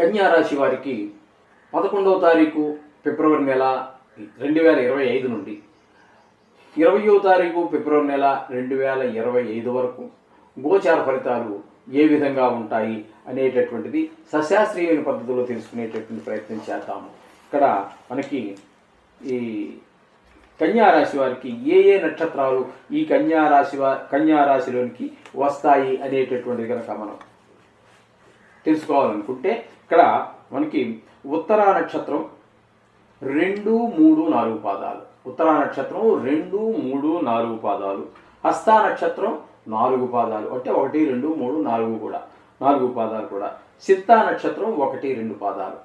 కన్యా రాశి వారికి 11వ తారీఖు ఫిబ్రవరి నెల 2025 నుండి 20వ తారీఖు ఫిబ్రవరి నెల 2025 వరకు గోచార ఫలితాలు ఏ విధంగా ఉంటాయి అనేటటువంటిది సశాస్త్రీయమైన పద్ధతిలో తెలుసుకునేటటువంటి ప్రయత్నం చేద్దాము. ఇక్కడ మనకి ఈ కన్యా రాశి వారికి ఏ నక్షత్రాలు ఈ కన్యా రాశిలోనికి వస్తాయి అనేటటువంటిది కనుక మనం తెలుసుకోవాలనుకుంటే ఇక్కడ మనకి ఉత్తరా నక్షత్రం 2, 3, 4 పాదాలు, ఉత్తరా నక్షత్రం 2, 3, 4 పాదాలు, హస్తా నక్షత్రం 4 పాదాలు, అంటే 1, 2, 3, 4 కూడా 4 పాదాలు కూడా, చిత్తా నక్షత్రం 1, 2 పాదాలు.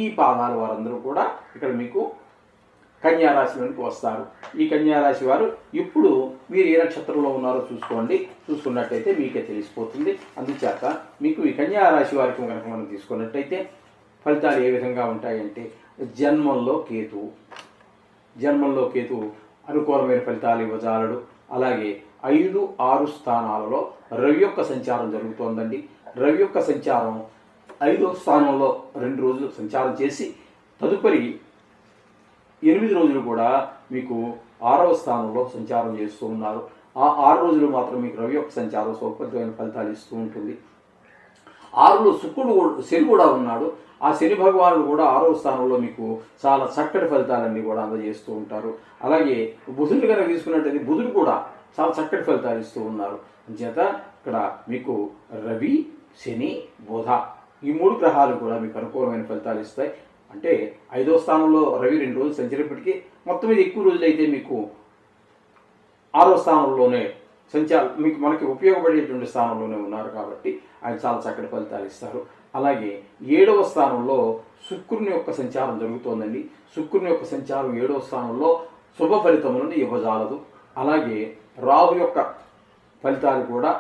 ఈ పాదాల వారందరూ కూడా ఇక్కడ మీకు కన్యా రాశిలోనికి వస్తారు. ఈ కన్యా రాశి వారు ఇప్పుడు మీరు ఏ నక్షత్రంలో ఉన్నారో చూసుకున్నట్టయితే మీకే తెలిసిపోతుంది. అందుచేత మీకు ఈ కన్యా రాశి వారికి కనుక మనం తీసుకున్నట్టయితే ఫలితాలు ఏ విధంగా ఉంటాయంటే, జన్మంలో కేతువు అనుకూలమైన ఫలితాలు ఇవ్వజాలడు. అలాగే 5, 6 స్థానాలలో రవి యొక్క సంచారం జరుగుతోందండి. రవి యొక్క సంచారం 5వ స్థానంలో 2 రోజులు సంచారం చేసి తదుపరి 8 రోజులు కూడా మీకు 6వ స్థానంలో సంచారం చేస్తూ ఉన్నారు. ఆ 6 రోజులు మాత్రం మీకు రవి యొక్క సంచారం సౌకర్యమైన ఫలితాలు ఇస్తూ ఉంటుంది. 6లో శని కూడా ఉన్నాడు. ఆ శని భగవానుడు కూడా 6వ స్థానంలో మీకు చాలా చక్కటి ఫలితాలన్నీ కూడా అందజేస్తూ ఉంటారు. అలాగే బుధుడు కనుక తీసుకున్నట్టయితే బుధుడు కూడా చాలా చక్కటి ఫలితాలు ఇస్తూ ఉన్నారు. అంచేత ఇక్కడ మీకు రవి, శని, బుధ ఈ 3 గ్రహాలు కూడా మీకు అనుకూలమైన ఫలితాలు ఇస్తాయి. అంటే 5వ స్థానంలో రవి 2 రోజులు సంచరినప్పటికీ మొత్తం మీద ఎక్కువ రోజులు అయితే మీకు 6వ స్థానంలోనే మనకి ఉపయోగపడేటువంటి స్థానంలోనే ఉన్నారు కాబట్టి ఆయన చాలా చక్కటి ఫలితాలు ఇస్తారు. అలాగే 7వ స్థానంలో శుక్రుని యొక్క సంచారం జరుగుతోందండి. శుక్రుని యొక్క సంచారం 7వ స్థానంలో శుభ ఫలితములను ఇవ్వజాలదు. అలాగే రాహు యొక్క ఫలితాలు కూడా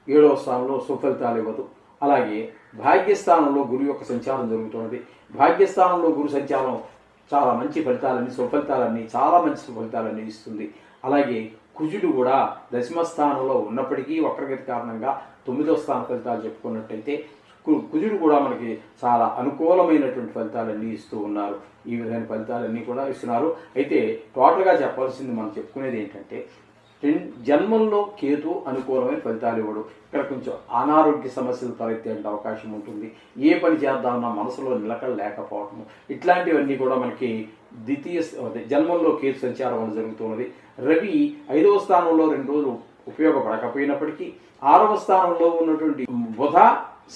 7వ స్థానంలో శుభ ఫలితాలు ఇవ్వదు. అలాగే భాగ్యస్థానంలో గురు యొక్క సంచారం జరుగుతున్నది. భాగ్యస్థానంలో గురు సంచారం చాలా మంచి ఫలితాలన్నీ చాలా మంచి ఫలితాలన్నీ ఇస్తుంది. అలాగే కుజుడు కూడా 10వ స్థానంలో ఉన్నప్పటికీ వక్రగతి కారణంగా 9వ స్థాన ఫలితాలు చెప్పుకున్నట్టయితే కుజుడు కూడా మనకి చాలా అనుకూలమైనటువంటి ఫలితాలన్నీ ఇస్తూ ఉన్నారు. ఈ విధమైన ఫలితాలన్నీ కూడా ఇస్తున్నారు. అయితే టోటల్గా చెప్పాల్సింది మనం చెప్పుకునేది ఏంటంటే, జన్మంలో కేతు అనుకూలమైన ఫలితాలు ఇవ్వడు. ఇక్కడ కొంచెం అనారోగ్య సమస్యలు తలెత్తే అవకాశం ఉంటుంది. ఏ పని చేద్దామన్నా మనసులో నిలకడ లేకపోవటము, ఇట్లాంటివన్నీ కూడా మనకి జన్మంలో కేతు సంచారం వల్ల జరుగుతున్నది. రవి 5వ స్థానంలో 2 రోజులు ఉపయోగపడకపోయినప్పటికీ 6వ స్థానంలో ఉన్నటువంటి బుధ,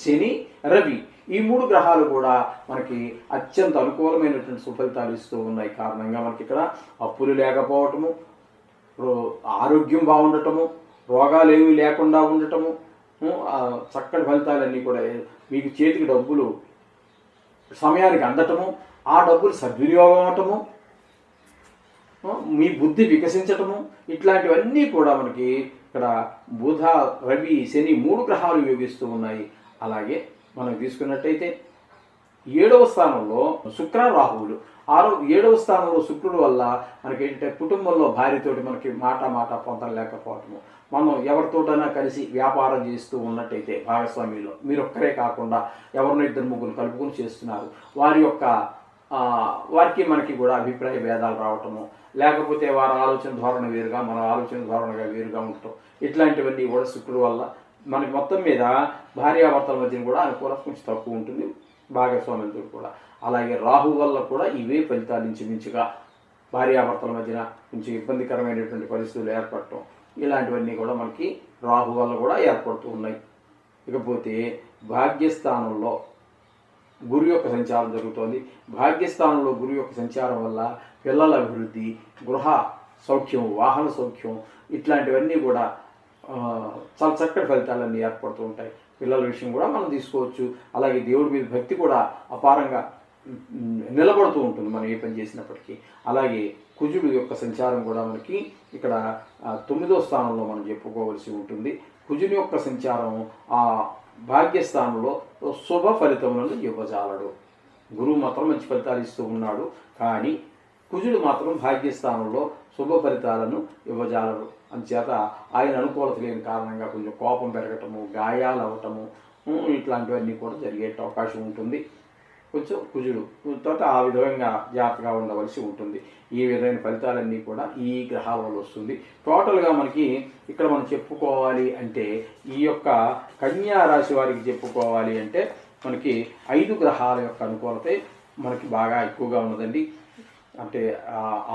శని, రవి ఈ 3 గ్రహాలు కూడా మనకి అత్యంత అనుకూలమైనటువంటి సుఫలితాలు ఇస్తూ ఉన్నాయి. కారణంగా మనకి ఇక్కడ అప్పులు లేకపోవటము, ఆరోగ్యం బాగుండటము, రోగాలు ఏమీ లేకుండా ఉండటము, చక్కటి ఫలితాలన్నీ కూడా మీకు చేతికి డబ్బులు సమయానికి అందటము, ఆ డబ్బులు సద్వినియోగం అవటము, మీ బుద్ధి వికసించటము, ఇట్లాంటివన్నీ కూడా మనకి ఇక్కడ బుధ, రవి, శని 3 గ్రహాలు యోగిస్తూ ఉన్నాయి. అలాగే మనం తీసుకున్నట్టయితే 7వ స్థానంలో శుక్ర, రాహువులు 7వ స్థానంలో శుక్రుడు వల్ల మనకి ఏంటంటే కుటుంబంలో భార్యతోటి మనకి మాట పొందడం లేకపోవటము, మనం ఎవరితోటైనా కలిసి వ్యాపారం చేస్తూ ఉన్నట్టయితే భాగస్వామ్యంలో మీరు ఒక్కరే కాకుండా ఎవరినో 2, 3 కలుపుకొని చేస్తున్నారు, వారికి మనకి కూడా అభిప్రాయ భేదాలు రావటము, లేకపోతే వారి ఆలోచన ధోరణి వేరుగా మన ఆలోచన ధోరణిగా వేరుగా ఉండటం, ఇట్లాంటివన్నీ కూడా శుక్రుడు వల్ల మనకి మొత్తం మీద భార్యాభర్తల మధ్యన కూడా అనుకూలత కొంచెం తక్కువ ఉంటుంది, భాగస్వామ్యంతో కూడా. అలాగే రాహు వల్ల కూడా ఇవే ఫలితాలు ఇంచుమించుగా భార్యాభర్తల మధ్యన కొంచెం ఇబ్బందికరమైనటువంటి పరిస్థితులు ఏర్పడటం, ఇలాంటివన్నీ కూడా మనకి రాహు వల్ల కూడా ఏర్పడుతూ ఉన్నాయి. ఇకపోతే భాగ్యస్థానంలో గురు యొక్క సంచారం జరుగుతోంది. భాగ్యస్థానంలో గురు యొక్క సంచారం వల్ల పిల్లల అభివృద్ధి, గృహ సౌఖ్యం, వాహన సౌఖ్యం ఇట్లాంటివన్నీ కూడా చాలా చక్కటి ఫలితాలన్నీ ఏర్పడుతూ ఉంటాయి. పిల్లల విషయం కూడా మనం తీసుకోవచ్చు. అలాగే దేవుడి మీద భక్తి కూడా అపారంగా నిలబడుతూ ఉంటుంది మనం ఏ పని చేసినప్పటికీ. అలాగే కుజుడు యొక్క సంచారం కూడా మనకి ఇక్కడ 9వ స్థానంలో మనం చెప్పుకోవలసి ఉంటుంది. కుజుని యొక్క సంచారం ఆ భాగ్యస్థానంలో శుభ ఫలితములను ఇవ్వజాలడు. గురువు మాత్రం మంచి ఫలితాలు ఇస్తూ ఉన్నాడు, కానీ కుజుడు మాత్రం భాగ్యస్థానంలో శుభ ఫలితాలను ఇవ్వజాలడు. అందుచేత ఆయన అనుకూలత లేని కారణంగా కొంచెం కోపం పెరగటము, గాయాలు అవ్వటము, ఇట్లాంటివన్నీ కూడా జరిగే అవకాశం ఉంటుంది. కొంచెం కుజుడు తర్వాత ఆ విధంగా జాగ్రత్తగా ఉండవలసి ఉంటుంది. ఈ విధమైన ఫలితాలన్నీ కూడా ఈ గ్రహాల వల్ల వస్తుంది. టోటల్గా మనకి ఇక్కడ మనం చెప్పుకోవాలి అంటే ఈ యొక్క కన్యా రాశి వారికి చెప్పుకోవాలి అంటే మనకి 5 గ్రహాల యొక్క అనుకూలత మనకి బాగా ఎక్కువగా ఉన్నదండి. అంటే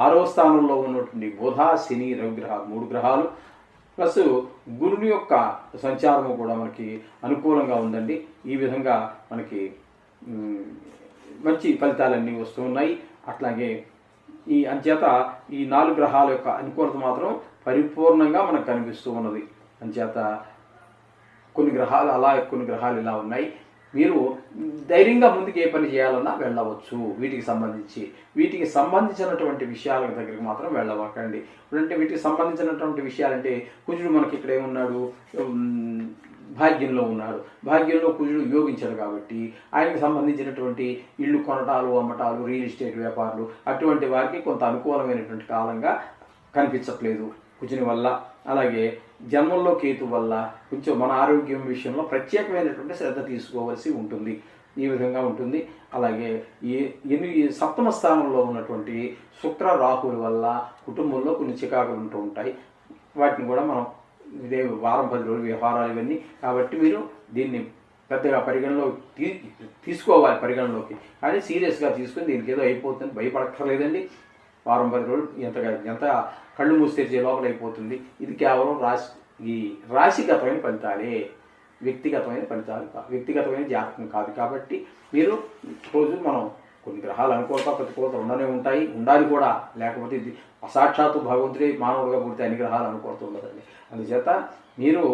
6వ స్థానంలో ఉన్నటువంటి బుధ, శని, రవి గ్రహాలు 3 గ్రహాలు ప్లస్ గురుని యొక్క సంచారము కూడా మనకి అనుకూలంగా ఉందండి. ఈ విధంగా మనకి మంచి ఫలితాలన్నీ వస్తూ ఉన్నాయి. అట్లాగే ఈ అంచేత ఈ 4 గ్రహాల యొక్క అనుకూలత మాత్రం పరిపూర్ణంగా మనకు కనిపిస్తూ ఉన్నది. అంచేత కొన్ని గ్రహాలు అలా, కొన్ని గ్రహాలు ఇలా ఉన్నాయి. మీరు ధైర్యంగా ముందుకు ఏ పని చేయాలన్నా వెళ్ళవచ్చు. వీటికి సంబంధించినటువంటి విషయాల దగ్గరికి మాత్రం వెళ్ళవకండి. ఇప్పుడంటే వీటికి సంబంధించినటువంటి విషయాలంటే కుజుడు మనకి ఇక్కడ ఏమున్నాడు, భాగ్యంలో ఉన్నాడు. భాగ్యంలో కుజుడు యోగించాడు కాబట్టి ఆయనకు సంబంధించినటువంటి ఇళ్ళు కొనటాలు, అమ్మటాలు, రియల్ ఎస్టేట్ వ్యాపారులు అటువంటి వారికి కొంత అనుకూలమైనటువంటి కాలంగా కనిపించట్లేదు కుజుని వల్ల. అలాగే జన్మంలో కేతు వల్ల కొంచెం మన ఆరోగ్యం విషయంలో ప్రత్యేకమైనటువంటి శ్రద్ధ తీసుకోవాల్సి ఉంటుంది. ఈ విధంగా ఉంటుంది. అలాగే ఈ 7వ స్థానంలో ఉన్నటువంటి శుక్ర, రాహుల వల్ల కుటుంబంలో కొన్ని చికాకులు ఉంటూ ఉంటాయి. వాటిని కూడా మనం ఇదే వారం 10 రోజులు వ్యవహారాలు ఇవన్నీ కాబట్టి మీరు దీన్ని పెద్దగా తీసుకోవాలి పరిగణలోకి. కానీ సీరియస్గా తీసుకొని దీనికి ఏదో అయిపోతుంది భయపడక్కర్లేదండి. వారం 10 రోజులు ఎంత కళ్ళు మూసి తెరిచే లోపల అయిపోతుంది. ఇది కేవలం రాశిగతమైన ఫలితాలే, వ్యక్తిగతమైన ఫలితాలు వ్యక్తిగతమైన జాతకం కాదు. కాబట్టి మీరు రోజు మనం కొన్ని గ్రహాలు అనుకూలత ప్రతికూలత ఉండాలి కూడా. లేకపోతే ఇది అసాక్షాత్తు భగవంతుడే మానవుడిగా పుడితే అన్ని గ్రహాలు అనుకూలత ఉండదండి. అందుచేత మీరు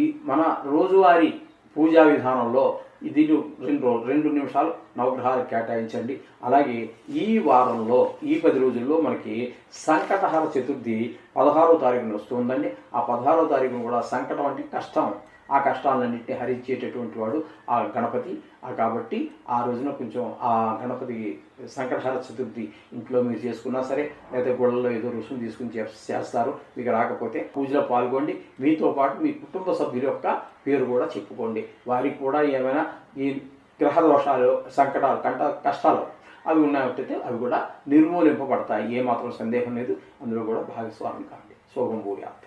ఈ మన రోజువారీ పూజా విధానంలో ఇది 2 నిమిషాలు నవగ్రహాలకు కేటాయించండి. అలాగే ఈ వారంలో ఈ 10 రోజుల్లో మనకి సంకటహర చతుర్థి 16వ తారీఖున వస్తుందండి. ఆ 16వ తారీఖున కూడా సంకటం అంటే కష్టం, ఆ కష్టాలన్నింటినీ హరించేటటువంటి వాడు ఆ గణపతి. కాబట్టి ఆ రోజున కొంచెం ఆ గణపతి సంకటహర చతుర్థి ఇంట్లో మీరు చేసుకున్నా సరే, లేదా గుళ్ళలో ఏదో రుసుము తీసుకుని చేస్తారు. మీకు రాకపోతే పూజలో పాల్గొండి. మీతో పాటు మీ కుటుంబ సభ్యుల యొక్క పేరు కూడా చెప్పుకోండి. వారికి కూడా ఏమైనా ఈ గ్రహ దోషాలు, సంకటాలు, కష్టాలు అవి ఉన్నట్టయితే అవి కూడా నిర్మూలింపబడతాయి. ఏమాత్రం సందేహం లేదు. అందులో కూడా భాగస్వామి కాండి. శోభం భూయాత్.